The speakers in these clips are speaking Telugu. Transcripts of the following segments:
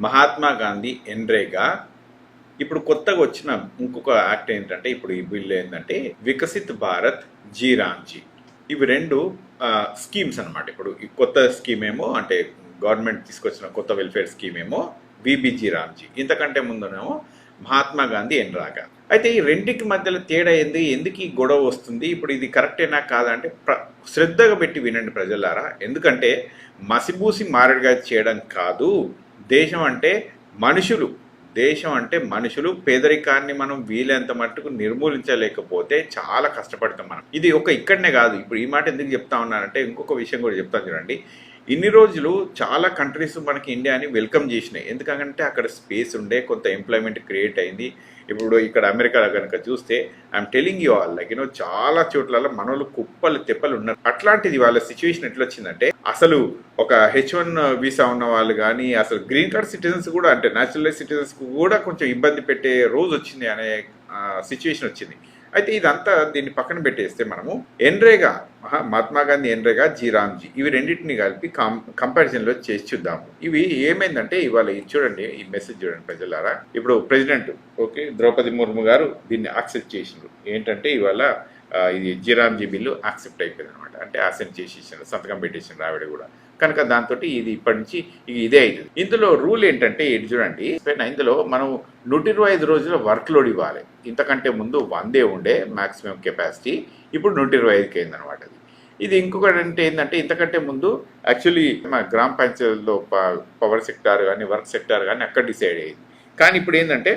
మహాత్మా గాంధీ ఎన్రేగా. ఇప్పుడు కొత్తగా వచ్చిన ఇంకొక యాక్ట్ ఏంటంటే, ఇప్పుడు ఈ బిల్ ఏంటంటే వికసిత్ భారత్ జీ రామ్జీ. ఇవి రెండు స్కీమ్స్ అనమాట. ఇప్పుడు ఈ కొత్త స్కీమ్ ఏమో అంటే గవర్నమెంట్ తీసుకొచ్చిన కొత్త వెల్ఫేర్ స్కీమ్ ఏమో విబిజీ రామ్జీ. ఇంతకంటే ముందునేమో మహాత్మా గాంధీ ఎన్రాగా. అయితే ఈ రెండింటి మధ్యలో తేడా ఏంది, ఎందుకు ఈ గొడవ వస్తుంది, ఇప్పుడు ఇది కరెక్టేనా కాదంటే శ్రద్ధగా పెట్టి వినండి ప్రజలారా. ఎందుకంటే మసిబూసి మారడిగా చేయడం కాదు. దేశం అంటే మనుషులు, దేశం అంటే మనుషులు. పేదరికాన్ని మనం వీలైనంత మట్టుకు నిర్మూలించలేకపోతే చాలా కష్టపడతాం మనం. ఇది ఇక్కడనే కాదు. ఇప్పుడు ఈ మాట ఎందుకు చెప్తా ఉన్నానంటే ఇంకొక విషయం కూడా చెప్తాను చూడండి. ఇన్ని రోజులు చాలా కంట్రీస్ మనకి ఇండియాని వెల్కమ్ చేసినాయి. ఎందుకంటే అక్కడ స్పేస్ ఉండే, కొంత ఎంప్లాయ్మెంట్ క్రియేట్ అయింది. ఇప్పుడు ఇక్కడ అమెరికాలో కనుక చూస్తే I'm telling you all like చాలా చోట్ల మనోళ్ళు కుప్పలు తెప్పలు ఉన్నారు. అట్లాంటిది వాళ్ళ సిచ్యువేషన్ ఎట్లా వచ్చిందంటే అసలు ఒక H1 వీసా ఉన్న వాళ్ళు కానీ అసలు గ్రీన్ కార్డ్ సిటిజన్స్ కూడా అంటే న్యాచురలైజ్ సిటిజన్స్ కూడా కొంచెం ఇబ్బంది పెట్టే రోజు వచ్చింది అనే సిచ్యువేషన్ వచ్చింది. అయితే ఇదంతా దీన్ని పక్కన పెట్టేస్తే మనము ఎన్రేగా, మహాత్మా గాంధీ ఎన్రేగా, జీ రామ్జీ ఇవి రెండింటిని కలిపి కంపారిజన్లో చేసి చూద్దాము. ఇవి ఏమైందంటే ఇవాళ చూడండి, ఈ మెసేజ్ చూడండి ప్రజలారా. ఇప్పుడు ప్రెసిడెంట్ ద్రౌపది ముర్ము గారు దీన్ని యాక్సెప్ట్ చేసిండ్రు. ఏంటంటే ఇవాళ ఇది జీ రామ్జీ బిల్లు యాక్సెప్ట్ అయిపోయింది అనమాట. అంటే అసెంట్ చేసేసారు, సంతకం పెట్టేసిండ్రు ఆవిడ కూడా. కనుక దాంతో ఇది ఇప్పటి నుంచి ఇదే అవుతుంది. ఇందులో రూల్ ఏంటంటే ఇది చూడండి, ఇందులో మనం 125 రోజుల వర్క్ లోడ్ ఇవ్వాలి. ఇంతకంటే ముందు 100 ఉండే మ్యాక్సిమం కెపాసిటీ, ఇప్పుడు 125కి అయింది అనమాట. ఇది ఇంకొకటి అంటే ఏంటంటే ఇంతకంటే ముందు యాక్చువల్లీ మన గ్రామ పంచాయతీలో పవర్ సెక్టార్ కానీ వర్క్ సెక్టార్ కానీ అక్కడ డిసైడ్ అయ్యింది. కానీ ఇప్పుడు ఏంటంటే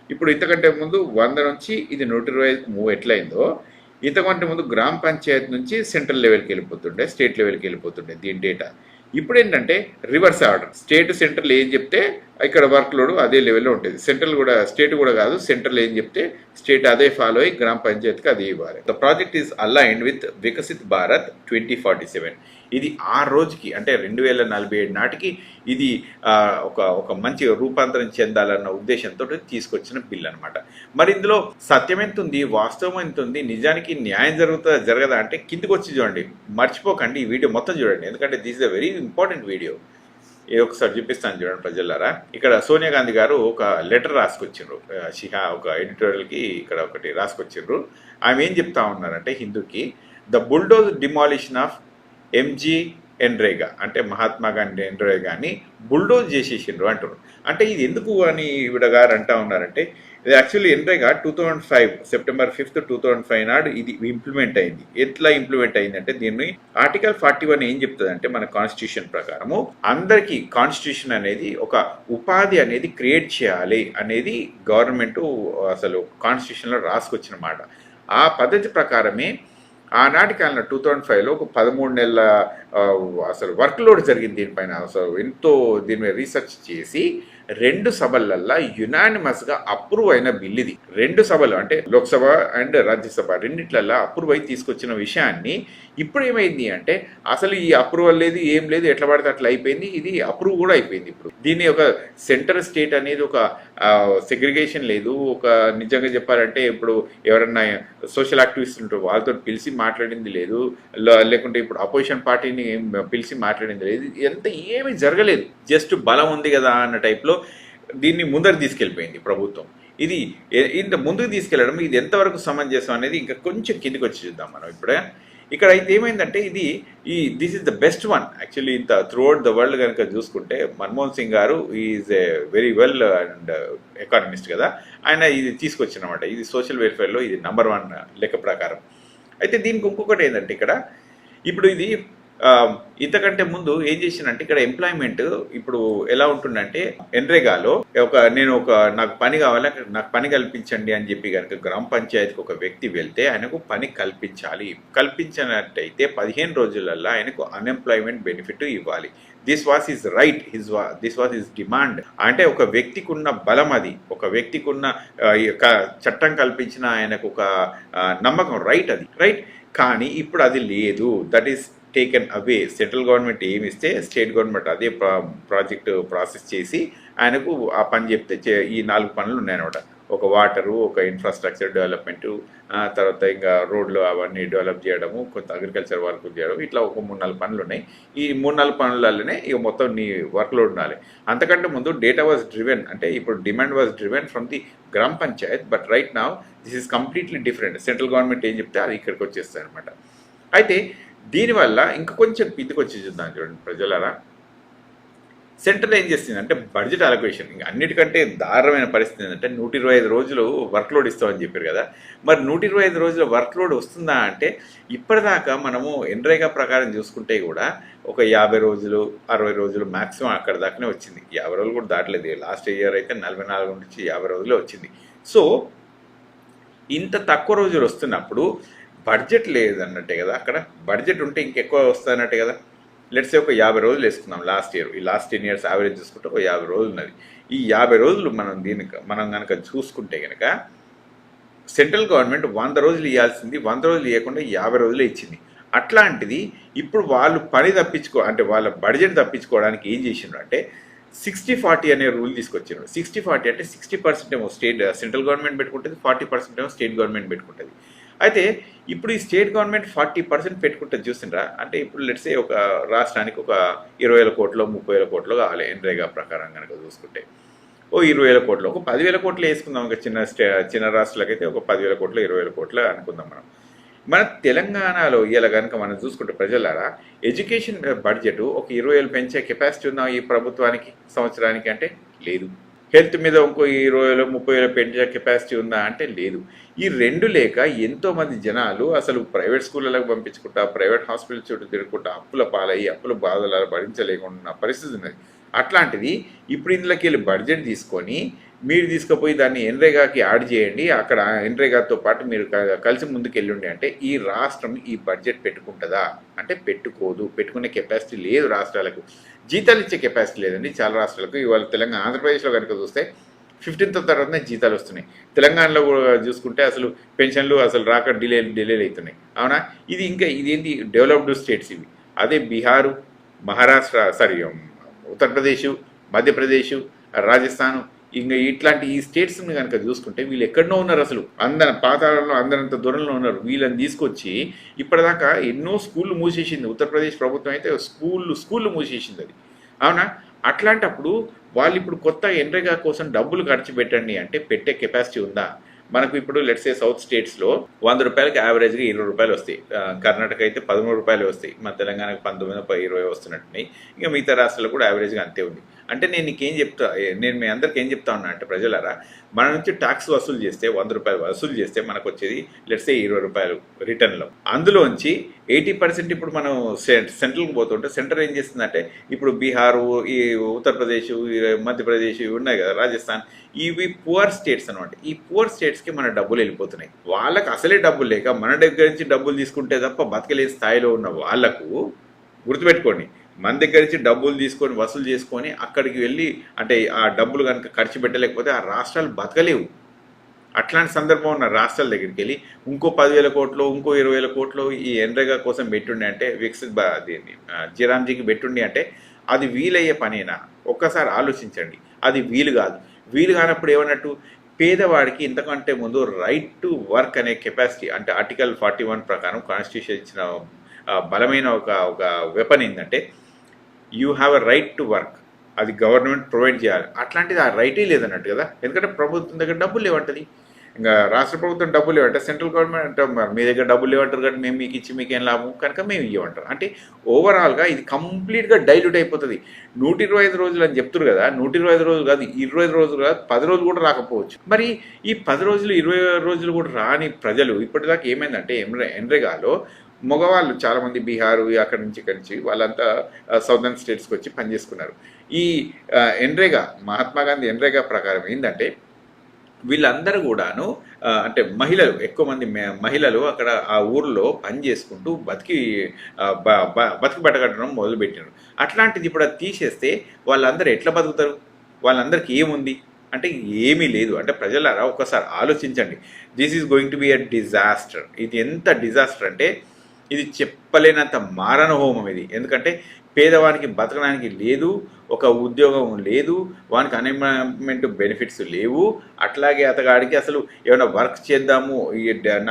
ఇప్పుడు ఇంతకంటే ముందు 100 నుంచి ఇది 125కి మూవ్ ఎట్లయిందో, ఇంతకంటే ముందు గ్రామ పంచాయతీ నుంచి సెంట్రల్ లెవెల్కి వెళ్ళిపోతుండే, స్టేట్ లెవెల్కి వెళ్ళిపోతుండే దీని డేటా. ఇప్పుడు ఏంటంటే రివర్స్ ఆర్డర్, స్టేట్ సెంట్రల్ ఏం చెప్తే ఇక్కడ వర్క్ లోడ్ అదే లెవెల్లో ఉంటుంది. సెంట్రల్ కూడా స్టేట్ కూడా కాదు, సెంట్రల్ ఏం చెప్తే స్టేట్ అదే ఫాలో అయ్యి గ్రామ పంచాయతీకి అదే ఇవ్వాలి. The project is aligned with Viksit Bharat 2047. ఇది ఆ రోజుకి అంటే 2047 నాటికి ఇది ఒక మంచి రూపాంతరం చెందాలన్న ఉద్దేశంతో తీసుకొచ్చిన బిల్ అనమాట. మరి ఇందులో సత్యం ఎంత ఉంది, వాస్తవం ఎంత ఉంది, నిజానికి న్యాయం జరగదా అంటే కిందికి వచ్చి చూడండి. మర్చిపోకండి, ఈ వీడియో మొత్తం చూడండి, ఎందుకంటే this is a very important video. ఇది ఒకసారి చూపిస్తాను చూడండి ప్రజలారా. ఇక్కడ సోనియా గాంధీ గారు ఒక లెటర్ రాసుకొచ్చిండ్రు, ఒక ఎడిటోరియల్కి ఇక్కడ ఒకటి రాసుకొచ్చిండ్రు. ఆమె ఏం చెప్తా ఉన్నారంటే హిందూకి, the bulldoze demolition of MG NREGA అంటే మహాత్మా గాంధీ ఎన్రేగాని బుల్డోజ్ చేసేసిండ్రు అంటారు. అంటే ఇది ఎందుకు అని ఈవిడ గారు అంటా ఉన్నారంటే ఇది యాక్చువల్లీ ఎన్రేగా 2005 సెప్టెంబర్ 5, 2005 నాడు ఇది ఇంప్లిమెంట్ అయింది. ఎట్లా ఇంప్లిమెంట్ అయిందంటే దీన్ని ఆర్టికల్ 41 ఏం చెప్తుంది అంటే మన కాన్స్టిట్యూషన్ ప్రకారము అందరికీ కాన్స్టిట్యూషన్ అనేది ఒక ఉపాధి అనేది క్రియేట్ చేయాలి అనేది గవర్నమెంట్ అసలు కాన్స్టిట్యూషన్లో రాసుకొచ్చిన మాట. ఆ పద్ధతి ప్రకారమే ఆనాటి కాలంలో 2005లో ఒక 13 నెలల అసలు వర్క్ లోడ్ జరిగింది దీనిపైన. అసలు ఎంతో దీని మీద రీసెర్చ్ చేసి 2 సభలల్లో యునానిమస్గా అప్రూవ్ అయిన బిల్ ఇది. 2 సభలు అంటే లోక్సభ అండ్ రాజ్యసభ రెండిట్లల్లో అప్రూవ్ అయి తీసుకొచ్చిన విషయాన్ని ఇప్పుడు ఏమైంది అంటే అసలు ఈ అప్రూవల్ లేదు, ఏం లేదు, ఎట్లా పడితే అట్లా అయిపోయింది. ఇది అప్రూవ్ కూడా అయిపోయింది. ఇప్పుడు దీన్ని ఒక సెంటర్ స్టేట్ అనేది ఒక సెగ్రిగేషన్ లేదు. ఒక నిజంగా చెప్పాలంటే ఇప్పుడు ఎవరన్నా సోషల్ యాక్టివిస్ట్ ఉంటారు వాళ్ళతో పిలిచి మాట్లాడింది లేదు, లేకుంటే ఇప్పుడు అపోజిషన్ పార్టీని పిలిచి మాట్లాడింది లేదు. ఎంత ఏమీ జరగలేదు. జస్ట్ బలం ఉంది కదా అన్న టైప్లో దీన్ని ముందరికి తీసుకెళ్ళిపోయింది ప్రభుత్వం. ఇది ఇంత ముందుకు తీసుకెళ్ళడం ఇది ఎంతవరకు సమంజసం అనేది ఇంకా కొంచెం కిందికి వచ్చి చూద్దాం మనం. ఇప్పుడే ఇక్కడ అయితే ఏమైందంటే this is the best one actually ఇంత త్రూఅవుట్ ద వరల్డ్ కనుక చూసుకుంటే. మన్మోహన్ సింగ్ గారు is a very well and economist కదా, ఆయన ఇది తీసుకొచ్చినమాట. ఇది సోషల్ వెల్ఫేర్లో ఇది నంబర్ 1 లెక్క ప్రకారం. అయితే దీనికి ఇంకొకటి ఏంటంటే ఇక్కడ ఇప్పుడు ఇది ఇంతకంటే ముందు ఏం చేసినంటే ఇక్కడ ఎంప్లాయ్మెంట్ ఇప్పుడు ఎలా ఉంటుందంటే ఎన్రేగాలో నాకు పని కావాలి, నాకు పని కల్పించండి అని చెప్పి కనుక గ్రామ పంచాయతీకి ఒక వ్యక్తి వెళ్తే ఆయనకు పని కల్పించాలి. కల్పించినట్టయితే 15 రోజులలో ఆయనకు అన్ఎంప్లాయ్మెంట్ బెనిఫిట్ ఇవ్వాలి. This was his right, this was his demand. అంటే ఒక వ్యక్తికి ఉన్న బలం అది, ఒక వ్యక్తికి ఉన్న చట్టం కల్పించిన ఆయనకు ఒక నమ్మకం, రైట్ అది రైట్. కానీ ఇప్పుడు అది లేదు, that is taken away. Central government ఏమి ఇస్తే స్టేట్ గవర్నమెంట్ అదే ప్రాజెక్ట్ ప్రాసెస్ చేసి ఆయనకు ఆ పని చెప్తే ఈ 4 పనులు ఉన్నాయన్నమాట. ఒక వాటరు, ఒక ఇన్ఫ్రాస్ట్రక్చర్ డెవలప్మెంటు, తర్వాత ఇంకా రోడ్లు అవన్నీ డెవలప్ చేయడము, కొంత అగ్రికల్చర్ వర్క్ చేయడం, ఇట్లా ఒక 3-4 పనులు ఉన్నాయి. ఈ 3-4 పనులలోనే ఇక మొత్తం నీ వర్క్లోడ్ ఉండాలి. అంతకంటే ముందు డేటా వాజ్ డ్రివెన్, అంటే ఇప్పుడు demand was driven from the gram panchayat, but right now this is completely different. Central government ఏం చెప్తే అది ఇక్కడికి వచ్చేస్తాయి అనమాట. అయితే దీనివల్ల ఇంకా కొంచెం కిందికి వచ్చి చూద్దాం చూడండి ప్రజలారా. సెంట్రల్ ఏం చేస్తుంది అంటే బడ్జెట్ అలొకేషన్, ఇంకా అన్నిటికంటే దారుణమైన పరిస్థితి ఏంటంటే 125 రోజులు వర్క్లోడ్ ఇస్తామని చెప్పారు కదా. మరి 125 రోజుల వర్క్లోడ్ వస్తుందా అంటే, ఇప్పటిదాకా మనము ఎన్రేగా ప్రకారం చూసుకుంటే కూడా ఒక 50 రోజులు 60 రోజులు మ్యాక్సిమం అక్కడ దాకానే వచ్చింది. 50 రోజులు కూడా దాటలేదు. లాస్ట్ ఇయర్ అయితే 44 నుంచి 50 రోజులే వచ్చింది. సో ఇంత తక్కువ రోజులు వస్తున్నప్పుడు బడ్జెట్ లేదన్నట్టే కదా. అక్కడ బడ్జెట్ ఉంటే ఇంకెక్కువ వస్తుందన్నట్టే కదా. లెట్సే ఒక 50 రోజులు వేసుకుందాం లాస్ట్ ఇయర్. ఈ లాస్ట్ 10 years యావరేజ్ చూసుకుంటే ఒక 50 రోజులు ఉన్నది. ఈ 50 రోజులు మనం కనుక చూసుకుంటే కనుక సెంట్రల్ గవర్నమెంట్ 100 రోజులు ఇవ్వాల్సింది 100 రోజులు ఇవ్వకుండా 50 రోజులే ఇచ్చింది. అట్లాంటిది ఇప్పుడు వాళ్ళు పని అంటే వాళ్ళ బడ్జెట్ తప్పించుకోవడానికి ఏం చేసిండ్రు అంటే 60-40 అనే రూల్ తీసుకొచ్చారు. 60-40 అంటే 60% ఏమో సెంట్రల్ గవర్నమెంట్ పెట్టుకుంటుంది, 40% ఏమో స్టేట్ గవర్నమెంట్ పెట్టుకుంటుంది. అయితే ఇప్పుడు ఈ స్టేట్ గవర్నమెంట్ 40% పెట్టుకుంటే చూసిండ్రా అంటే, ఇప్పుడు లెట్సే ఒక రాష్ట్రానికి ఒక 20,000 కోట్లు 30,000 కోట్లు కావాలి ఎన్రేగా ప్రకారం కనుక చూసుకుంటే. ఓ 20,000 కోట్లు, ఒక 10,000 కోట్లు వేసుకుందాం. ఒక చిన్న రాష్ట్రాలకైతే ఒక 10,000 కోట్లు 20,000 కోట్లు అనుకుందాం మనం. మన తెలంగాణలో ఇలా కనుక మనం చూసుకుంటే ప్రజలారా, ఎడ్యుకేషన్ బడ్జెట్ ఒక 20,000 పెంచే కెపాసిటీ ఉందా ఈ ప్రభుత్వానికి సంవత్సరానికి అంటే లేదు. హెల్త్ మీద ఇంకో 20,000 30,000 పెంచే కెపాసిటీ ఉందా అంటే లేదు. ఈ రెండు లేక ఎంతోమంది జనాలు అసలు ప్రైవేట్ స్కూళ్ళకు పంపించుకుంటా, ప్రైవేట్ హాస్పిటల్ చుట్టూ తిరుగుకుంటా, అప్పుల పాలయ్యి అప్పుల బాధలు భరించలేకుండా పరిస్థితి ఉన్నది. అట్లాంటిది ఇప్పుడు ఇందులోకి వెళ్ళి బడ్జెట్ తీసుకొని మీరు తీసుకుపోయి దాన్ని ఎన్రేగాకి యాడ్ చేయండి, అక్కడ ఎన్రేగాతో పాటు మీరు కలిసి ముందుకు వెళ్ళండి అంటే ఈ రాష్ట్రం ఈ బడ్జెట్ పెట్టుకుంటుందా అంటే పెట్టుకోదు. పెట్టుకునే కెపాసిటీ లేదు రాష్ట్రాలకు. జీతాలు ఇచ్చే కెపాసిటీ లేదండి చాలా రాష్ట్రాలకు. ఇవాళ తెలంగాణ ఆంధ్రప్రదేశ్లో కనుక చూస్తే 15th తర్వాతనే జీతాలు వస్తున్నాయి. తెలంగాణలో కూడా చూసుకుంటే అసలు పెన్షన్లు అసలు రాక డిలేలు అవుతున్నాయి. అవునా? ఇదేంటి డెవలప్డ్ స్టేట్స్ ఇవి. అదే బీహారు, మహారాష్ట్ర, ఉత్తరప్రదేశ్, మధ్యప్రదేశ్, రాజస్థాన్, ఇంకా ఇట్లాంటి ఈ స్టేట్స్ని కనుక చూసుకుంటే వీళ్ళు ఎక్కడనో ఉన్నారు. అసలు పాతాళంలో అందరంత దూరంలో ఉన్నారు. వీళ్ళని తీసుకొచ్చి ఇప్పటిదాకా ఎన్నో స్కూళ్ళు మూసేసింది ఉత్తరప్రదేశ్ ప్రభుత్వం. అయితే స్కూళ్ళు మూసేసింది అది. అవునా? అట్లాంటప్పుడు వాళ్ళు ఇప్పుడు కొత్త ఎన్రేగా కోసం డబ్బులు ఖర్చు పెట్టండి అంటే పెట్టే కెపాసిటీ ఉందా? మనకు ఇప్పుడు లెట్సే సౌత్ స్టేట్స్లో 100 రూపాయలకి యావరేజ్గా 20 రూపాయలు వస్తాయి. కర్ణాటక అయితే 13 రూపాయలు వస్తాయి. మన తెలంగాణకు 19-20 వస్తున్నట్టున్నాయి. ఇంకా మిగతా రాష్ట్రాల్లో కూడా యావరేజ్గా అంతే ఉంది. అంటే నేను మీ అందరికి ఏం చెప్తా ఉన్నా అంటే ప్రజలారా, మన నుంచి ట్యాక్స్ వసూలు చేస్తే 100 రూపాయలు వసూలు చేస్తే మనకు వచ్చేది లెట్సే 20 రూపాయలు రిటర్న్లో. అందులోంచి 80% ఇప్పుడు మనం సెంట్రల్కి పోతుంటే సెంట్రల్ ఏం చేస్తుందంటే ఇప్పుడు బీహారు, ఈ ఉత్తరప్రదేశ్, మధ్యప్రదేశ్ ఇవి ఉన్నాయి కదా, రాజస్థాన్, ఇవి పువర్ స్టేట్స్ అనమాట. ఈ పువర్ స్టేట్స్కి మన డబ్బులు వెళ్ళిపోతున్నాయి. వాళ్ళకి అసలే డబ్బులు లేక మన దగ్గర నుంచి డబ్బులు తీసుకుంటే తప్ప బతకలేని స్థాయిలో ఉన్న వాళ్లకు, గుర్తుపెట్టుకోండి, మన దగ్గర నుంచి డబ్బులు తీసుకొని వసూలు చేసుకొని అక్కడికి వెళ్ళి అంటే ఆ డబ్బులు కనుక ఖర్చు పెట్టలేకపోతే ఆ రాష్ట్రాలు బతకలేవు. అట్లాంటి సందర్భం ఉన్న రాష్ట్రాల దగ్గరికి వెళ్ళి ఇంకో 10,000 కోట్లు ఇంకో 20,000 కోట్లు ఈ ఎన్రేగా కోసం పెట్టుండి అంటే జీరాంజీకి పెట్టుండి అంటే అది వీలయ్యే పనేనా? ఒక్కసారి ఆలోచించండి. అది వీలు కాదు. వీలు కానప్పుడు ఏమన్నట్టు, పేదవాడికి ఇంతకంటే ముందు రైట్ టు వర్క్ అనే కెపాసిటీ అంటే ఆర్టికల్ 41 ప్రకారం కాన్స్టిట్యూషన్ ఇచ్చిన బలమైన ఒక వెపన్ ఏంటంటే you have a right to work. అది గవర్నమెంట్ ప్రొవైడ్ చేయాలి. అట్లాంటిది ఆ రైటే లేదన్నట్టు కదా. ఎందుకంటే ప్రభుత్వం దగ్గర డబ్బులు లేవంటది. ఇంకా రాష్ట్ర ప్రభుత్వం డబ్బులు లేవంటే సెంట్రల్ గవర్నమెంట్ అంటే మీ దగ్గర డబ్బులు లేవంటారు కానీ మేము మీకు ఇచ్చి మీకేం లాభం కనుక మేము ఇవ్వమంటారు. అంటే ఓవరాల్గా ఇది కంప్లీట్గా డైల్యూట్ అయిపోతుంది. 125 రోజులు అని చెప్తారు కదా, 125 రోజులు కాదు, 25 రోజులు కాదు, 10 రోజులు కూడా రాకపోవచ్చు. మరి ఈ 10 రోజులు 20 రోజులు కూడా రాని ప్రజలు ఇప్పటిదాకా ఏమైందంటే ఎన్రేగాలో మగవాళ్ళు చాలామంది బీహారు అక్కడి నుంచి వాళ్ళంతా సౌదర్న్ స్టేట్స్కి వచ్చి పనిచేసుకున్నారు. ఈ ఎన్రేగా మహాత్మా గాంధీ ఎన్రేగా ప్రకారం ఏంటంటే వీళ్ళందరూ కూడాను అంటే ఎక్కువ మంది మహిళలు అక్కడ ఆ ఊర్లో పని చేసుకుంటూ బతికి బతకడం మొదలుపెట్టారు. అట్లాంటిది ఇప్పుడు అది తీసేస్తే వాళ్ళందరూ ఎట్లా బతుకుతారు? వాళ్ళందరికీ ఏముంది అంటే ఏమీ లేదు. అంటే ప్రజలారా ఒక్కసారి ఆలోచించండి. This is going to be a disaster. ఇది ఎంత డిజాస్టర్ అంటే ఇది చెప్పలేనంత మారణ హోమం ఇది. ఎందుకంటే పేదవానికి బతకడానికి లేదు, ఒక ఉద్యోగం లేదు, వానికి అన్ఎంప్లాయ్మెంట్ బెనిఫిట్స్ లేవు. అట్లాగే అతగాడికి అసలు ఏమైనా వర్క్ చేద్దాము,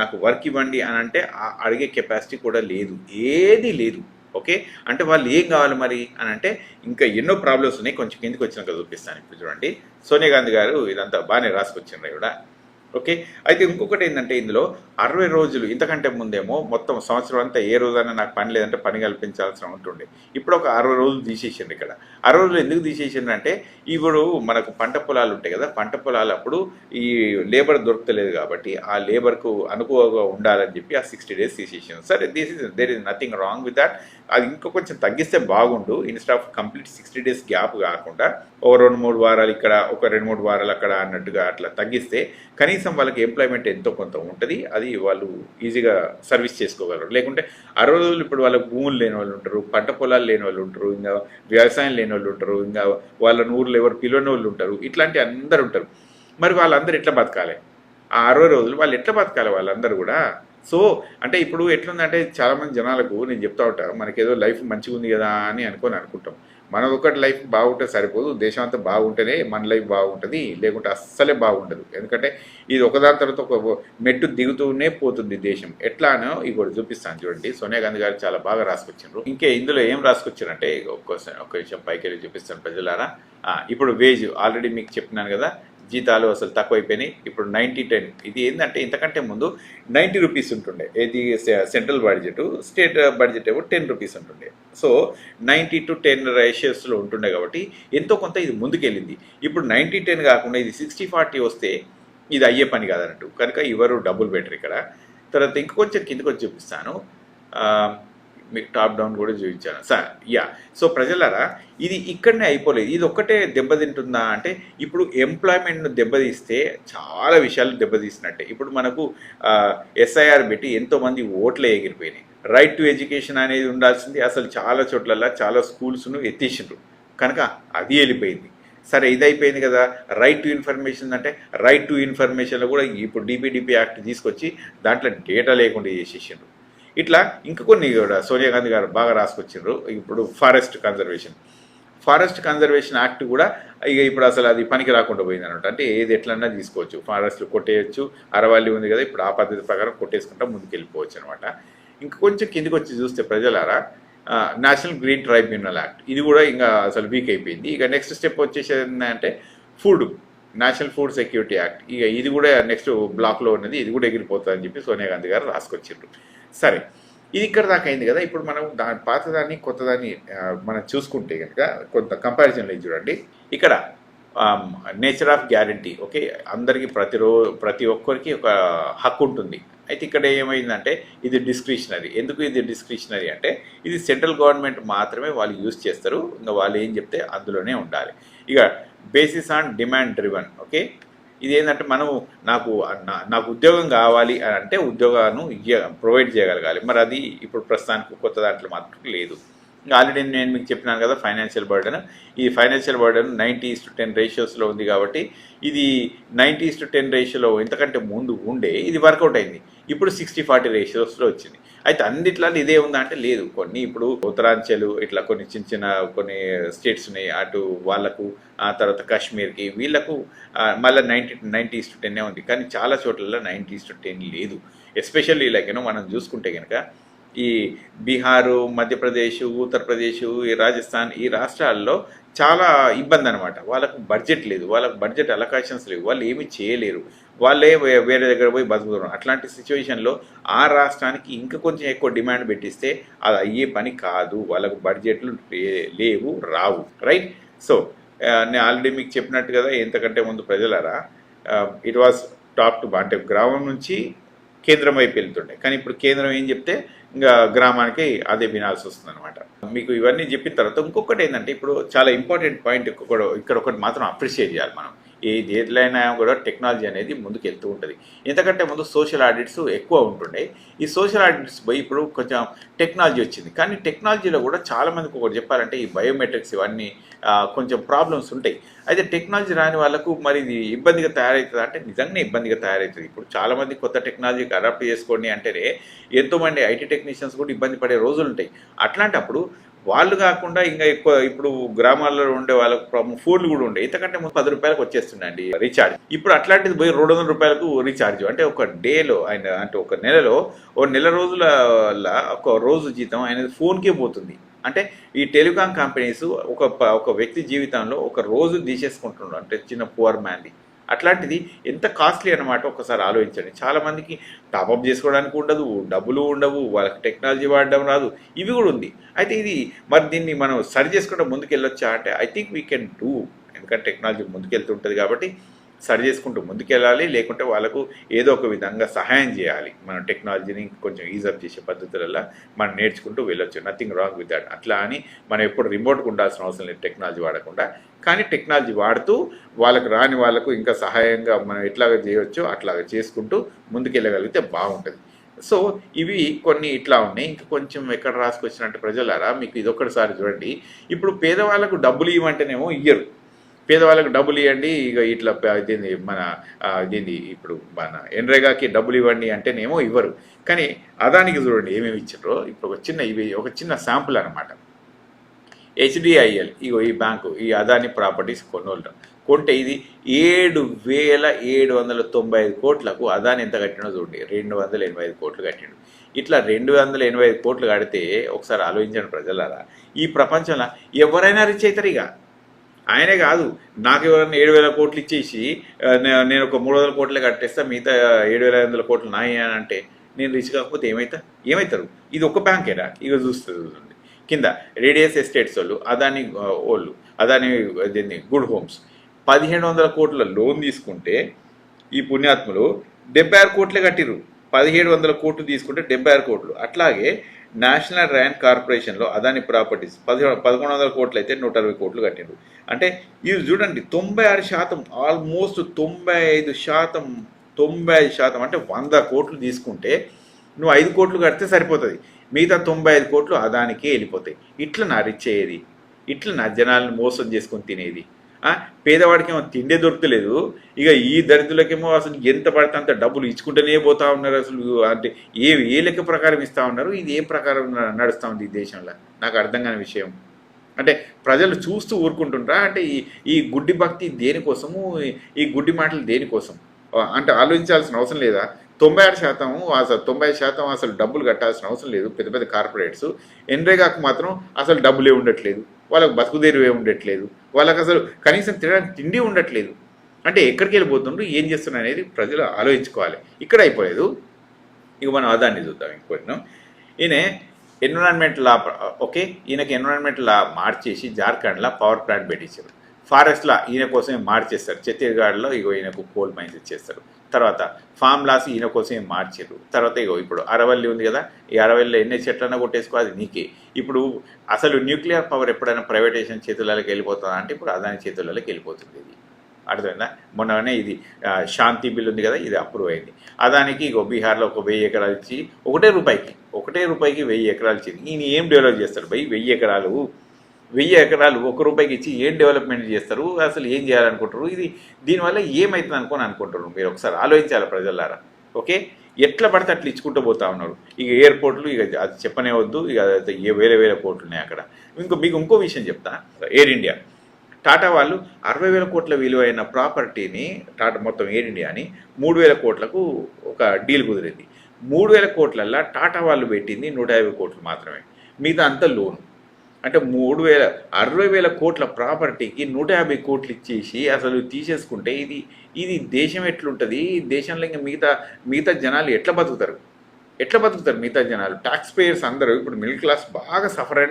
నాకు వర్క్ ఇవ్వండి అని అంటే అడిగే కెపాసిటీ కూడా లేదు, ఏది లేదు. ఓకే, అంటే వాళ్ళు ఏం కావాలి మరి అని అంటే ఇంకా ఎన్నో ప్రాబ్లమ్స్ ఉన్నాయి. కొంచెం కిందికి వచ్చినాక చూపిస్తాను. ఇప్పుడు చూడండి, సోనియా గాంధీ గారు ఇదంతా బాగానే రాసుకొచ్చిండ్రు కూడా. ఓకే, అయితే ఇంకొకటి ఏంటంటే ఇందులో 60 రోజులు, ఇంతకంటే ముందేమో మొత్తం సంవత్సరం అంతా ఏ రోజైనా నాకు పని లేదంటే పని కల్పించాల్సిన ఉంటుండే. ఇప్పుడు ఒక 60 రోజులు తీసేసిండు. ఇక్కడ 60 రోజులు ఎందుకు తీసేసిండు అంటే ఇప్పుడు మనకు పంట పొలాలు ఉంటాయి కదా, పంట పొలాలు అప్పుడు ఈ లేబర్ దొరకలేదు కాబట్టి ఆ లేబర్కు అనుకువగా ఉండాలని చెప్పి ఆ 60 days తీసేసిండు. సరే, there is nothing wrong with that. అది ఇంకా కొంచెం తగ్గిస్తే బాగుండు. Instead of complete 60 days gap కాకుండా ఓ 2-3 వారాలు ఇక్కడ, ఒక 2-3 వారాలు అక్కడ అన్నట్టుగా అట్లా తగ్గిస్తే కనీసం వాళ్ళకి ఎంప్లాయ్మెంట్ ఎంతో కొంత ఉంటుంది. అది వాళ్ళు ఈజీగా సర్వీస్ చేసుకోగలరు. లేకుంటే 60 రోజులు ఇప్పుడు వాళ్ళకి భూములు లేని వాళ్ళు ఉంటారు, పంట పొలాలు లేని వాళ్ళు ఉంటారు, ఇంకా వ్యవసాయం లేని వాళ్ళు ఉంటారు, ఇంకా వాళ్ళ ఊర్లో ఎవరు పిలవని వాళ్ళు ఉంటారు, ఇట్లాంటి అందరు ఉంటారు. మరి వాళ్ళందరూ ఎట్లా బతకాలి? ఆ 60 రోజులు వాళ్ళు ఎట్లా బతకాలి వాళ్ళందరూ కూడా? సో అంటే ఇప్పుడు ఎట్లుందంటే చాలామంది జనాలకు నేను చెప్తా ఉంటాను, మనకేదో లైఫ్ మంచిగా ఉంది కదా అని అనుకుంటాం. మన ఒకటి లైఫ్ బాగుంటే సరిపోదు, దేశం అంతా బాగుంటేనే మన లైఫ్ బాగుంటుంది, లేకుంటే అస్సలే బాగుండదు. ఎందుకంటే ఇది ఒకదాని తర్వాత ఒక మెట్టు దిగుతూనే పోతుంది దేశం. ఎట్లానో ఇప్పుడు చూపిస్తాను చూడండి. సోనియా గాంధీ గారు చాలా బాగా రాసుకొచ్చారు. ఇంకే ఇందులో ఏం రాసుకొచ్చారంటే ఒక్క విషయం పైకి వెళ్ళి చూపిస్తాను ప్రజలారా. ఇప్పుడు వేజ్ ఆల్రెడీ మీకు చెప్పినాను కదా, జీతాలు అసలు తక్కువైపోయినాయి. ఇప్పుడు 90-10. ఇది ఏంటంటే ఇంతకంటే ముందు 90 రూపీస్ ఉంటుండే. ఇది సెంట్రల్ బడ్జెట్, స్టేట్ బడ్జెట్ ఏమో 10 రూపీస్ ఉంటుండే. సో 90-10 రేషియోస్లో ఉంటుండే కాబట్టి ఎంతో కొంత ఇది ముందుకెళ్ళింది. ఇప్పుడు 90-10 కాకుండా ఇది 60-40 వస్తే ఇది అయ్యే పని కాదన్నట్టు. కనుక ఎవరు డబ్బులు బెటర్ ఇక్కడ. తర్వాత ఇంకొంచెం కిందకి వచ్చి చూపిస్తాను. మీకు టాప్ డౌన్ కూడా చూపించాను సార్. సో ప్రజలారా, ఇది ఇక్కడనే అయిపోలేదు. ఇది ఒక్కటే దెబ్బతింటుందా అంటే ఇప్పుడు ఎంప్లాయ్మెంట్ను దెబ్బతీస్తే చాలా విషయాలు దెబ్బతీసినట్టే. ఇప్పుడు మనకు SIR పెట్టి ఎంతోమంది ఓట్లే ఎగిరిపోయినాయి. రైట్ టు ఎడ్యుకేషన్ అనేది ఉండాల్సింది అసలు చాలా చోట్లల్లో చాలా స్కూల్స్ను ఎత్తేసిండ్రు. కనుక అది వెళ్ళిపోయింది. సరే, ఇది అయిపోయింది కదా. రైట్ టు ఇన్ఫర్మేషన్ అంటే రైట్ టు ఇన్ఫర్మేషన్లో కూడా ఇప్పుడు DPDP యాక్ట్ తీసుకొచ్చి దాంట్లో డేటా లేకుండా చేసేసిండ్రు. ఇట్లా ఇంకా కొన్ని కూడా సోనియా గాంధీ గారు బాగా రాసుకొచ్చిండ్రు. ఇప్పుడు ఫారెస్ట్ కన్జర్వేషన్ యాక్ట్ కూడా ఇక ఇప్పుడు అసలు అది పనికి రాకుండా పోయింది అనమాట. అంటే ఏది ఎట్లన్నా తీసుకోవచ్చు, ఫారెస్ట్లు కొట్టేయచ్చు. అరవల్లి ఉంది కదా, ఇప్పుడు ఆ పద్ధతి ప్రకారం కొట్టేసుకుంటా ముందుకు వెళ్ళిపోవచ్చు అనమాట. ఇంకా కొంచెం కిందికి వచ్చి చూస్తే ప్రజలారా, నేషనల్ గ్రీన్ ట్రైబ్యునల్ యాక్ట్ ఇది కూడా ఇంకా అసలు వీక్ అయిపోయింది. ఇక నెక్స్ట్ స్టెప్ వచ్చేసి ఏంటంటే నేషనల్ ఫుడ్ సెక్యూరిటీ యాక్ట్. ఇక ఇది కూడా నెక్స్ట్ బ్లాక్లో ఉన్నది, ఇది కూడా ఎగిరిపోతుందని చెప్పి సోనియా గాంధీ గారు రాసుకొచ్చిండ్రు. సరే, ఇది ఇక్కడ దాకా అయింది కదా. ఇప్పుడు మనం పాతదాన్ని కొత్తదాన్ని మనం చూసుకుంటే కనుక కొంత కంపారిజన్లో చూడండి. ఇక్కడ నేచర్ ఆఫ్ గ్యారంటీ. ఓకే, అందరికీ ప్రతి ఒక్కరికి ఒక హక్కు ఉంటుంది. అయితే ఇక్కడ ఏమైందంటే ఇది డిస్క్రిషనరీ. ఎందుకు ఇది డిస్క్రిషనరీ అంటే ఇది సెంట్రల్ గవర్నమెంట్ మాత్రమే వాళ్ళు యూజ్ చేస్తారు. ఇంకా వాళ్ళు ఏం చెప్తే అందులోనే ఉండాలి. ఇక basis on demand driven. Okay, ఇది ఏంటంటే మనము నాకు ఉద్యోగం కావాలి అని అంటే ఉద్యోగాన్ని ప్రొవైడ్ చేయగలగాలి. మరి అది ఇప్పుడు ప్రస్తుతానికి కొత్త దాంట్లో మాత్రం లేదు. ఆల్రెడీ నేను మీకు చెప్పినాను కదా, ఫైనాన్షియల్ బర్డెన్. ఈ ఫైనాన్షియల్ బర్డెన్ 90:10 రేషియోస్లో ఉంది కాబట్టి ఇది 90:10 రేషియోలో ఇంతకంటే ముందు ఉండే ఇది వర్కౌట్ అయింది. ఇప్పుడు 60-40 రేషియోస్లో వచ్చింది. అయితే అన్నిట్లో ఇదే ఉందా అంటే లేదు. కొన్ని ఇప్పుడు ఉత్తరాంచల్ ఇట్లా కొన్ని చిన్న కొన్ని స్టేట్స్ ఉన్నాయి, అటు వాళ్ళకు, ఆ తర్వాత కాశ్మీర్కి, వీళ్ళకు మళ్ళీ 90:10 ఉంది. కానీ చాలా చోట్లలో 90:10 లేదు. ఎస్పెషల్లీ మనం చూసుకుంటే కనుక ఈ బీహారు, మధ్యప్రదేశ్, ఉత్తరప్రదేశ్, ఈ రాజస్థాన్, ఈ రాష్ట్రాల్లో చాలా ఇబ్బంది అనమాట. వాళ్ళకు బడ్జెట్ లేదు, వాళ్ళకు బడ్జెట్ అలొకేషన్స్ లేవు, వాళ్ళు ఏమీ చేయలేరు, వాళ్ళే వేరే దగ్గర పోయి బతుకుతున్నారు. అట్లాంటి సిచ్యువేషన్లో ఆ రాష్ట్రానికి ఇంకా కొంచెం ఎక్కువ డిమాండ్ పెట్టిస్తే అది అయ్యే పని కాదు. వాళ్ళకు బడ్జెట్లు లేవు, రావు. రైట్. సో నేను ఆల్రెడీ మీకు చెప్పినట్టు కదా, ఎంతకంటే ముందు ప్రజలారా ఇట్ వాజ్ టాప్ టు అంటే గ్రామం నుంచి కేంద్రం వైపు వెళ్తుండే. కానీ ఇప్పుడు కేంద్రం ఏం చెప్తే ఇంకా గ్రామానికి అదే వినాల్సి వస్తుంది అనమాట. మీకు ఇవన్నీ చెప్పిన తర్వాత ఇంకొకటి ఏంటంటే ఇప్పుడు చాలా ఇంపార్టెంట్ పాయింట్ ఇక్కడ ఒకటి మాత్రం అప్రిషియేట్ చేయాలి మనం. ఏది ఏదైనా కూడా టెక్నాలజీ అనేది ముందుకు వెళ్తూ ఉంటుంది. ఎందుకంటే ముందు సోషల్ ఆడిట్స్ ఎక్కువ ఉంటుండే. ఈ సోషల్ ఆడిట్స్ పోయి ఇప్పుడు కొంచెం టెక్నాలజీ వచ్చింది. కానీ టెక్నాలజీలో కూడా చాలామందికి ఒకటి చెప్పాలంటే ఈ బయోమెట్రిక్స్ ఇవన్నీ కొంచెం ప్రాబ్లమ్స్ ఉంటాయి. అయితే టెక్నాలజీ రాని వాళ్ళకు మరి ఇది ఇబ్బందిగా తయారవుతుంది అంటే నిజంగానే ఇబ్బందిగా తయారవుతుంది. ఇప్పుడు చాలామంది కొత్త టెక్నాలజీకి అడాప్ట్ చేసుకోండి అంటేనే ఎంతోమంది IT టెక్నీషియన్స్ కూడా ఇబ్బంది పడే రోజులు ఉంటాయి. అట్లాంటప్పుడు వాళ్ళు కాకుండా ఇంకా ఎక్కువ ఇప్పుడు గ్రామాల్లో ఉండే వాళ్ళకు ప్రాబ్లం ఫోన్లు కూడా ఉండే ఇంతకంటే ముందు 10 రూపాయలకు వచ్చేస్తుండండి రీఛార్జ్. ఇప్పుడు అట్లాంటిది పోయి 200 రూపాయలకు రీఛార్జ్. అంటే ఒక డేలో ఆయన అంటే ఒక నెలలో నెల రోజుల ఒక రోజు జీతం అనేది ఫోన్కే పోతుంది. అంటే ఈ టెలికాం కంపెనీస్ ఒక వ్యక్తి జీవితంలో ఒక రోజు తీసేసుకుంటున్నారు, అంటే చిన్న పువర్ మ్యాన్ది. అట్లాంటిది ఎంత కాస్ట్లీ అనమాట ఒకసారి ఆలోచించండి. చాలామందికి టాపప్ చేసుకోవడానికి ఉండదు, డబ్బులు ఉండవు, వాళ్ళకి టెక్నాలజీ వాడడం రాదు, ఇవి కూడా ఉంది. అయితే ఇది మరి దీన్ని మనం సరి చేసుకుంటే ముందుకు వెళ్ళొచ్చా అంటే I think we can do. ఎందుకంటే టెక్నాలజీ ముందుకెళ్తుంటుంది కాబట్టి సరి చేసుకుంటూ ముందుకెళ్ళాలి. లేకుంటే వాళ్ళకు ఏదో ఒక విధంగా సహాయం చేయాలి. మనం టెక్నాలజీని కొంచెం ఈజప్ చేసే పద్ధతులలో మనం నేర్చుకుంటూ వెళ్ళొచ్చు. Nothing wrong with that. అట్లా అని మనం ఎప్పుడు రిమోట్గా ఉండాల్సిన అవసరం లేదు టెక్నాలజీ వాడకుండా. కానీ టెక్నాలజీ వాడుతూ వాళ్ళకు రాని వాళ్ళకు ఇంకా సహాయంగా మనం ఎట్లాగా చేయవచ్చో అట్లాగా చేసుకుంటూ ముందుకెళ్ళగలిగితే బాగుంటుంది. సో ఇవి కొన్ని ఇట్లా ఉన్నాయి. ఇంకా కొంచెం ఎక్కడ రాసుకొచ్చినట్టు ప్రజలారా మీకు ఇదొక్కటిసారి చూడండి. ఇప్పుడు పేదవాళ్ళకు డబ్బులు ఇవ్వమంటేనేమో ఇయ్యరు. పేదవాళ్ళకు డబ్బులు ఇవ్వండి, ఇక ఇట్లా దీన్ని మన దీన్ని ఇప్పుడు మన ఎన్రేగాకి డబ్బులు ఇవ్వండి అంటేనేమో ఇవ్వరు. కానీ అదానికి చూడండి ఏమేమి ఇచ్చారో. ఇప్పుడు ఒక చిన్న శాంపుల్ అనమాట. HDIL ఇగో ఈ బ్యాంకు ఈ అదాని ప్రాపర్టీస్ కొంటే ఇది 7,795 కోట్లకు అదాని ఎంత కట్టినో చూడండి. 285 కోట్లు కట్టిండు. ఇట్లా 285 కోట్లు కడితే ఒకసారి ఆలోచించండి ప్రజలారా, ఈ ప్రపంచంలో ఎవరైనా రిచ్ అవుతారు. ఇక ఆయనే కాదు, నాకు ఎవరైనా 7,000 కోట్లు ఇచ్చేసి నేను ఒక 300 కోట్లే కట్టేస్తా, మిగతా 7,500 కోట్లు నాయి అని అంటే నేను రిచ్ కాకపోతే ఏమవుతారు? ఇది ఒక బ్యాంకేనా? ఇక చూస్తుంది కింద రేడియస్ ఎస్టేట్స్ వాళ్ళు అదాని దీన్ని గుడ్ హోమ్స్ 1,700 కోట్ల లోన్ తీసుకుంటే ఈ పుణ్యాత్ములు 76 కోట్లే కట్టిరు. 1,700 కోట్లు తీసుకుంటే 76 కోట్లు. అట్లాగే నేషనల్ ర్యాంక్ కార్పొరేషన్లో అదాని ప్రాపర్టీస్ 1,100 కోట్లు అయితే 160 కోట్లు కట్టిండ్రు. అంటే ఇది చూడండి 96%, ఆల్మోస్ట్ 95% అంటే 100 కోట్లు తీసుకుంటే నువ్వు 5 కోట్లు కడితే సరిపోతుంది. మిగతా 95 కోట్లు అదానికే వెళ్ళిపోతాయి. ఇట్లా నా రిచ్ అయ్యేది, ఇట్లా నా జనాలను మోసం చేసుకొని తినేది. పేదవాడికి ఏమో తిండే దొరకలేదు. ఇక ఈ దరిద్రులకేమో అసలు ఎంత పడితే అంత డబ్బులు ఇచ్చుకుంటూనే పోతా ఉన్నారు. అసలు అంటే ఏ లెక్క ప్రకారం ఇస్తూ ఉన్నారు? ఇది ఏ ప్రకారం నడుస్తూ ఉంది ఈ దేశంలో? నాకు అర్థం కాని విషయం. అంటే ప్రజలు చూస్తూ ఊరుకుంటుంటారా? అంటే ఈ గుడ్డి భక్తి దేనికోసము, ఈ గుడ్డి మాటలు దేనికోసం అంటే ఆలోచించాల్సిన అవసరం లేదా? 90% అసలు డబ్బులు కట్టాల్సిన అవసరం లేదు. పెద్ద పెద్ద కార్పొరేట్స్ ఎన్రేగాకు మాత్రం అసలు డబ్బులే ఉండట్లేదు, వాళ్ళకు బతుకుదేరువే ఉండట్లేదు, వాళ్ళకి అసలు కనీసం తినడానికి తిండి ఉండట్లేదు. అంటే ఎక్కడికి వెళ్ళిపోతుండ్రు, ఏం చేస్తున్నారు అనేది ప్రజలు ఆలోచించుకోవాలి. ఇక్కడ అయిపోలేదు. ఇక మనం అదాన్ని చూద్దాం. ఇంకోటి ఈయన ఎన్విరాన్మెంట్ లా, ఓకే, ఈయనకి ఎన్విరాన్మెంట్ లా మార్చేసి జార్ఖండ్లో పవర్ ప్లాంట్ పెట్టించారు. ఫారెస్ట్లా ఈయన కోసమే మార్చేస్తారు. ఛత్తీస్గఢ్లో ఇగో ఈయనకు కోల్ మైన్స్ ఇచ్చేస్తారు. తర్వాత ఫామ్ లాస్ ఈయన కోసమే మార్చారు. తర్వాత ఇగో ఇప్పుడు అరవల్లి ఉంది కదా, ఈ అరవల్లిలో ఎన్ని చెట్లన్నా కొట్టేసుకో, అది నీకే. ఇప్పుడు అసలు న్యూక్లియర్ పవర్ ఎప్పుడైనా ప్రైవేటైజేషన్ చేతులకి వెళ్ళిపోతుందా అంటే ఇప్పుడు అదాని చేతులకి వెళ్ళిపోతుంది. ఇది అర్థమైందా? మొన్ననే ఇది శాంతి బిల్ ఉంది కదా, ఇది అప్రూవ్ అయింది. అదానికి ఇగో బీహార్లో ఒక 1000 ఎకరాలు ఇచ్చి ఒకటే రూపాయికి 1000 ఎకరాలు ఇచ్చింది. ఈయన ఏం డెవలప్ చేస్తారు భయ్? 1000 ఎకరాలు 1 రూపాయికి ఇచ్చి ఏం డెవలప్మెంట్ చేస్తారు? అసలు ఏం చేయాలనుకుంటారు? ఇది దీనివల్ల ఏమవుతుంది అనుకుంటారు? మీరు ఒకసారి ఆలోచించాలి ప్రజలారా. ఓకే, ఎట్లా పడితే అట్లా ఇచ్చుకుంటూ పోతా ఉన్నారు. ఇక ఎయిర్పోర్ట్లు ఇక అది చెప్పనే వద్దు. ఇక వేరే కోట్లు ఉన్నాయి అక్కడ. మీకు ఇంకో విషయం చెప్తా. ఎయిర్ ఇండియా టాటా వాళ్ళు 60,000 కోట్ల విలువైన ప్రాపర్టీని టాటా మొత్తం ఎయిర్ ఇండియాని 3,000 కోట్లకు ఒక డీల్ కుదిరింది. 3,000 కోట్లల్లో టాటా వాళ్ళు పెట్టింది 150 కోట్లు మాత్రమే, మిగతా అంతా లోను. అంటే 60,000 కోట్ల ప్రాపర్టీకి 150 కోట్లు ఇచ్చేసి అసలు తీసేసుకుంటే ఇది దేశం ఎట్లుంటుంది? దేశంలో ఇంకా మిగతా జనాలు ఎట్లా బతుకుతారు? మిగతా జనాలు? ట్యాక్స్ పేయర్స్ అందరూ ఇప్పుడు మిడిల్ క్లాస్ బాగా సఫర్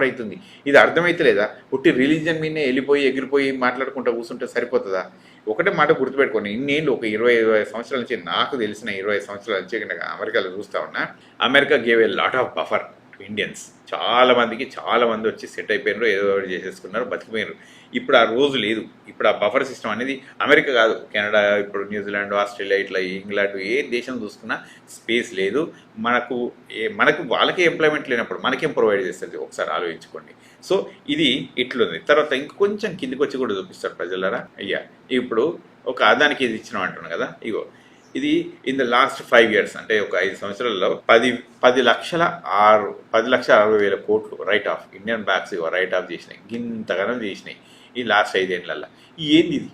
అవుతుంది. ఇది అర్థమైతలేదా? పుట్టి రిలీజియన్ మీదనే ఎగిరిపోయి మాట్లాడుకుంటూ కూర్చుంటే సరిపోతుందా? ఒకటే మాట గుర్తుపెట్టుకోండి. ఇన్నేళ్ళు ఒక 20 సంవత్సరాల నుంచి, నాకు తెలిసిన 20 సంవత్సరాల నుంచి అమెరికాలో చూస్తూ ఉన్నా. America gave a lot of buffer Indians. చాలా మంది వచ్చి సెట్ అయిపోయినారు, ఏదో చేసేసుకున్నారు, బతికిపోయినారు. ఇప్పుడు ఆ రోజు లేదు. ఇప్పుడు ఆ బఫర్ సిస్టమ్ అనేది అమెరికా కాదు, కెనడా, ఇప్పుడు న్యూజిలాండ్, ఆస్ట్రేలియా, ఇట్లా ఇంగ్లాండ్, ఏ దేశం చూసుకున్నా స్పేస్ లేదు. మనకు వాళ్ళకే ఎంప్లాయ్మెంట్ లేనప్పుడు మనకేం ప్రొవైడ్ చేస్తుంది? ఒకసారి ఆలోచించుకోండి. సో ఇది ఇట్లుంది. తర్వాత ఇంకొంచెం కిందికి వచ్చి కూడా చూపిస్తారు ప్రజలరా. అయ్యా ఇప్పుడు ఒక అదానికి ఇది ఇచ్చినాం అంటున్నాను కదా, ఇగో ఇది ఇన్ ద లాస్ట్ 5 years అంటే ఒక 5 సంవత్సరాల్లో 10,60,000 కోట్లు right of Indian banks right of చేసినాయి, గింతగానం చేసినాయి ఈ లాస్ట్ 5 ఏళ్ళల్లో. ఏంది ఇది?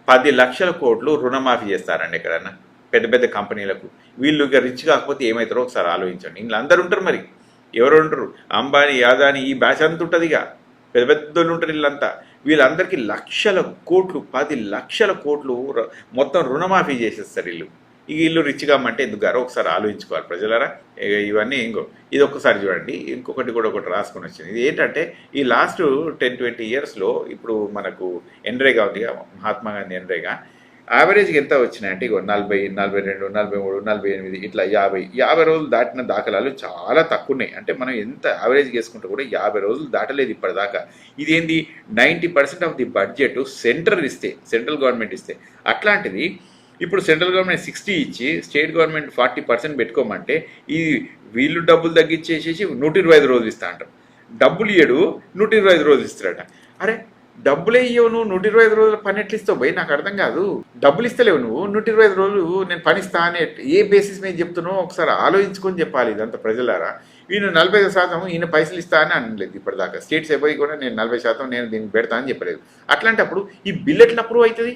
10 లక్షల కోట్లు రుణమాఫీ చేస్తారండి ఎక్కడన్నా పెద్ద పెద్ద కంపెనీలకు. వీళ్ళు ఇక రిచ్ కాకపోతే ఏమవుతారో ఒకసారి ఆలోచించండి. ఇంట్లో అందరు ఉంటారు, మరి ఎవరు ఉంటారు? అంబానీ, యాదాని, ఈ బ్యాచ్ అంతా ఉంటుంది. ఇక పెద్ద పెద్దోళ్ళు ఉంటారు వీళ్ళంతా. వీళ్ళందరికీ లక్షల కోట్లు, 10 లక్షల కోట్లు మొత్తం రుణమాఫీ చేసేస్తారు వీళ్ళు. ఇక వీళ్ళు రిచ్ కామంటే ఎందుకు గారో ఒకసారి ఆలోచించుకోవాలి ప్రజలరా. ఇవన్నీ ఇది ఒక్కసారి చూడండి. ఇంకొకటి కూడా ఒకటి రాసుకొని వచ్చింది. ఇది ఏంటంటే ఈ లాస్ట్ 10-20 yearsలో ఇప్పుడు మనకు ఎన్రేగా ఉంది, మహాత్మా గాంధీ ఎన్రేగా. యావరేజ్కి ఎంత వచ్చినాయంటే ఇగో 40, 42, 43, 48 ఇట్లా 50 రోజులు దాటిన దాఖలాలు చాలా తక్కువ ఉన్నాయి. అంటే మనం ఎంత యావరేజ్ చేసుకుంటే కూడా 50 రోజులు దాటలేదు ఇప్పటిదాకా. ఇదేంది? 90% of the budget central government ఇస్తే, అట్లాంటిది ఇప్పుడు సెంట్రల్ గవర్నమెంట్ 60 ఇచ్చి స్టేట్ గవర్నమెంట్ 40% పెట్టుకోమంటే ఈ వీళ్ళు డబ్బులు తగ్గించేసేసి 125 రోజులు ఇస్తా అంటారు. డబ్బులు ఇయ్యడు, 125 రోజులు ఇస్తారట. అరే డబ్బులే ఇవ్వవు, నువ్వు 125 రోజులు పని ఎట్లా ఇస్తావు భయ్? నాకు అర్థం కాదు. డబ్బులు ఇస్తలేవు నువ్వు, 125 రోజులు నేను పనిస్తా అని ఏ బేసిస్ మీద చెప్తున్నావు ఒకసారి ఆలోచించుకొని చెప్పాలి. ఇదంతా ప్రజలారా. వీళ్ళు 45% ఈయన పైసలు ఇస్తా అని అనలేదు ఇప్పటిదాకా. స్టేట్స్ అయిపోయి కూడా నేను 40% నేను దీనికి పెడతా అని చెప్పలేదు. అట్లాంటప్పుడు ఈ బిల్ ఎట్లా అప్రూవ్ అవుతుంది?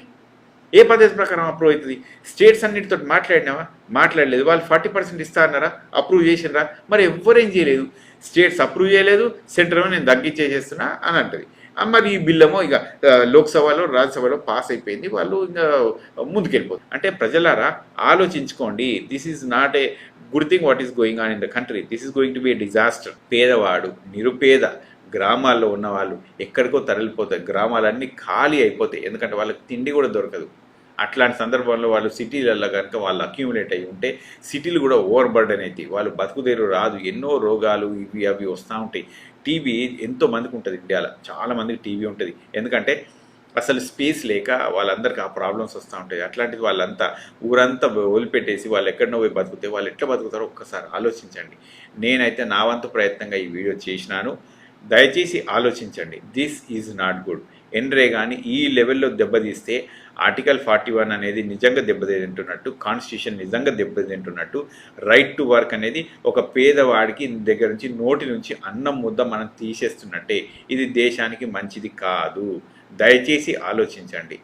ఏ పద్ధతి ప్రకారం అప్రూవ్ అవుతుంది? స్టేట్స్ అన్నిటితో మాట్లాడినావా? మాట్లాడలేదు. వాళ్ళు 40% ఇస్తా అన్నారా? అప్రూవ్ చేసినరా? మరి ఎవరేం చేయలేదు. స్టేట్స్ అప్రూవ్ చేయలేదు, సెంట్రల్ నేను తగ్గించేసేస్తున్నా అని అంటది. మరి ఈ బిల్లేమో ఇక లోక్సభలో రాజ్యసభలో పాస్ అయిపోయింది, వాళ్ళు ఇంకా ముందుకెళ్ళిపోతుంది. అంటే ప్రజలారా ఆలోచించుకోండి. This is not a good thing what is going on in the country. This is going to be a disaster. పేదవాడు, నిరుపేద, గ్రామాల్లో ఉన్న వాళ్ళు ఎక్కడికో తరలిపోతాయి. గ్రామాలన్నీ ఖాళీ అయిపోతాయి, ఎందుకంటే వాళ్ళకి తిండి కూడా దొరకదు. అట్లాంటి సందర్భంలో వాళ్ళు సిటీలలో కనుక వాళ్ళు అక్యూములేట్ అయ్యి ఉంటే సిటీలు కూడా ఓవర్ బర్డెన్ అవుతాయి. వాళ్ళు బతుకుదేరు రాదు. ఎన్నో రోగాలు ఇవి అవి వస్తూ ఉంటాయి. టీబీ ఎంతో మందికి ఉంటుంది ఇండియాలో, చాలా మందికి టీబీ ఉంటుంది. ఎందుకంటే అసలు స్పేస్ లేక వాళ్ళందరికీ ఆ ప్రాబ్లమ్స్ వస్తూ ఉంటాయి. అట్లాంటిది వాళ్ళంతా ఊరంతా వదిలిపెట్టేసి వాళ్ళు ఎక్కడనో పోయి బతుకుతే వాళ్ళు ఎట్లా బతుకుతారో ఒక్కసారి ఆలోచించండి. నేనైతే నా వంతు ప్రయత్నంగా ఈ వీడియో చేసినాను. దయచేసి ఆలోచించండి. This is not good. ఎన్రేగాని ఈ లెవెల్లో దెబ్బతీస్తే ఆర్టికల్ 41 అనేది నిజంగా దెబ్బతింటున్నట్టు, కాన్స్టిట్యూషన్ నిజంగా దెబ్బతింటున్నట్టు, రైట్ టు వర్క్ అనేది ఒక పేదవాడికి దగ్గర నుంచి నోటి నుంచి అన్నం ముద్ద మనం తీసేస్తున్నట్టే. ఇది దేశానికి మంచిది కాదు. దయచేసి ఆలోచించండి.